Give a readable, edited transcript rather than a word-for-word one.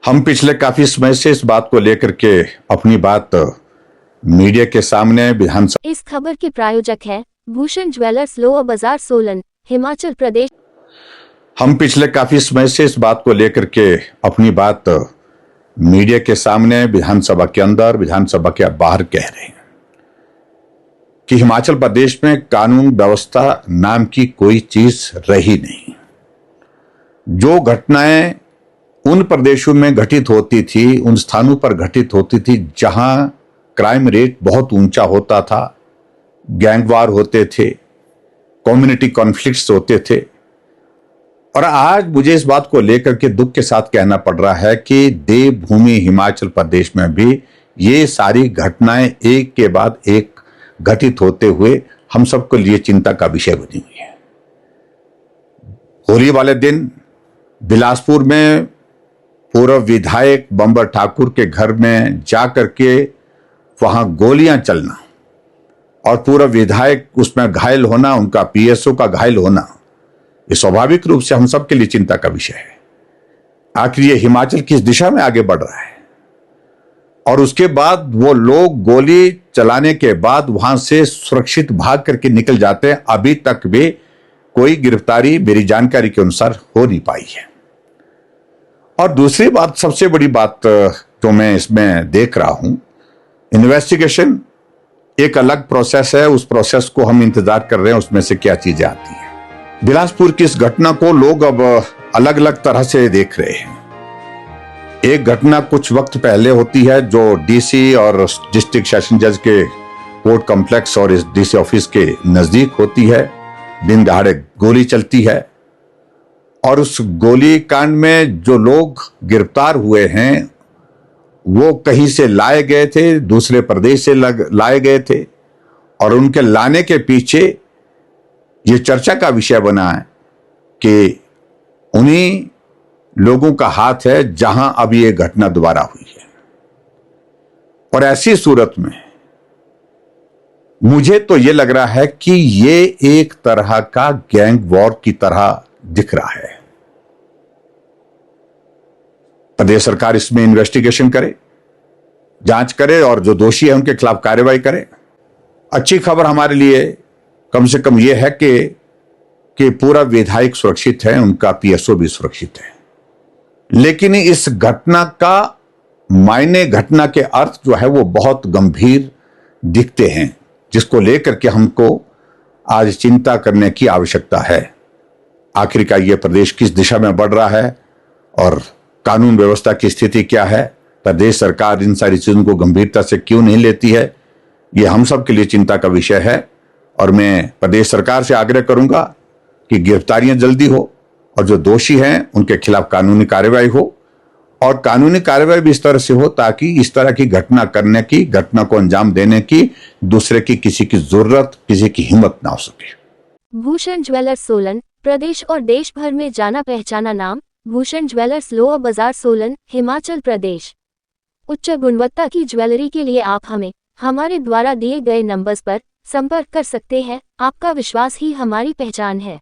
हम पिछले काफी समय से इस बात को लेकर के अपनी बात मीडिया के सामने विधानसभा। इस खबर के प्रायोजक है भूषण ज्वेलर्स लोअर बाजार सोलन, हिमाचल प्रदेश। हम पिछले काफी समय से इस बात को लेकर के अपनी बात मीडिया के सामने, विधानसभा के अंदर, विधानसभा के बाहर कह रहे हैं कि हिमाचल प्रदेश में कानून व्यवस्था नाम की कोई चीज रही नहीं। जो घटनाएं उन प्रदेशों में घटित होती थी, उन स्थानों पर घटित होती थी जहां क्राइम रेट बहुत ऊंचा होता था, गैंगवार होते थे, कम्युनिटी कॉन्फ्लिक्ट्स होते थे। और आज मुझे इस बात को लेकर के दुख के साथ कहना पड़ रहा है कि देवभूमि हिमाचल प्रदेश में भी ये सारी घटनाएं एक के बाद एक घटित होते हुए हम सबके लिए चिंता का विषय बनी हुई है। होली वाले दिन बिलासपुर में पूर्व विधायक बंबर ठाकुर के घर में जाकर के वहां गोलियां चलना और पूर्व विधायक उसमें घायल होना, उनका पीएसओ का घायल होना, ये स्वाभाविक रूप से हम सबके लिए चिंता का विषय है। आखिर ये हिमाचल किस दिशा में आगे बढ़ रहा है? और उसके बाद वो लोग गोली चलाने के बाद वहां से सुरक्षित भाग करके निकल जाते हैं। अभी तक भी कोई गिरफ्तारी मेरी जानकारी के अनुसार हो नहीं पाई है। और दूसरी बात, सबसे बड़ी बात जो मैं इसमें देख रहा हूं, इन्वेस्टिगेशन एक अलग प्रोसेस है, उस प्रोसेस को हम इंतजार कर रहे हैं, उसमें से क्या चीजें आती हैं। बिलासपुर की इस घटना को लोग अब अलग अलग तरह से देख रहे हैं। एक घटना कुछ वक्त पहले होती है जो डीसी और डिस्ट्रिक्ट सेशन जज के कोर्ट कॉम्प्लेक्स और इस डीसी ऑफिस के नजदीक होती है। दिन दहाड़े गोली चलती है और उस गोली कांड में जो लोग गिरफ्तार हुए हैं वो कहीं से लाए गए थे, दूसरे प्रदेश से लाए गए थे और उनके लाने के पीछे ये चर्चा का विषय बना है कि उन्हीं लोगों का हाथ है जहां अब ये घटना दोबारा हुई है। और ऐसी सूरत में मुझे तो ये लग रहा है कि ये एक तरह का गैंग वॉर की तरह दिख रहा है। प्रदेश सरकार इसमें इन्वेस्टिगेशन करे, जांच करे और जो दोषी है उनके खिलाफ कार्रवाई करे। अच्छी खबर हमारे लिए कम से कम यह है कि पूरा विधायक सुरक्षित है, उनका पीएसओ भी सुरक्षित है। लेकिन इस घटना का मायने, घटना के अर्थ जो है वो बहुत गंभीर दिखते हैं, जिसको लेकर के हमको आज चिंता करने की आवश्यकता है। आखिरकार ये प्रदेश किस दिशा में बढ़ रहा है और कानून व्यवस्था की स्थिति क्या है? प्रदेश सरकार इन सारी चीजों को गंभीरता से क्यों नहीं लेती है? ये हम सब के लिए चिंता का विषय है। और मैं प्रदेश सरकार से आग्रह करूंगा कि गिरफ्तारियां जल्दी हो और जो दोषी हैं उनके खिलाफ कानूनी कार्रवाई हो, और कानूनी कार्रवाई भी इस तरह से हो ताकि इस तरह की घटना करने की, घटना को अंजाम देने की दूसरे की किसी की जरूरत, किसी की हिम्मत ना हो सके। भूषण ज्वेलर्स सोलन, प्रदेश और देश भर में जाना पहचाना नाम। भूषण ज्वेलर्स लोअर बाजार सोलन, हिमाचल प्रदेश। उच्च गुणवत्ता की ज्वेलरी के लिए आप हमें हमारे द्वारा दिए गए नंबर्स पर संपर्क कर सकते हैं। आपका विश्वास ही हमारी पहचान है।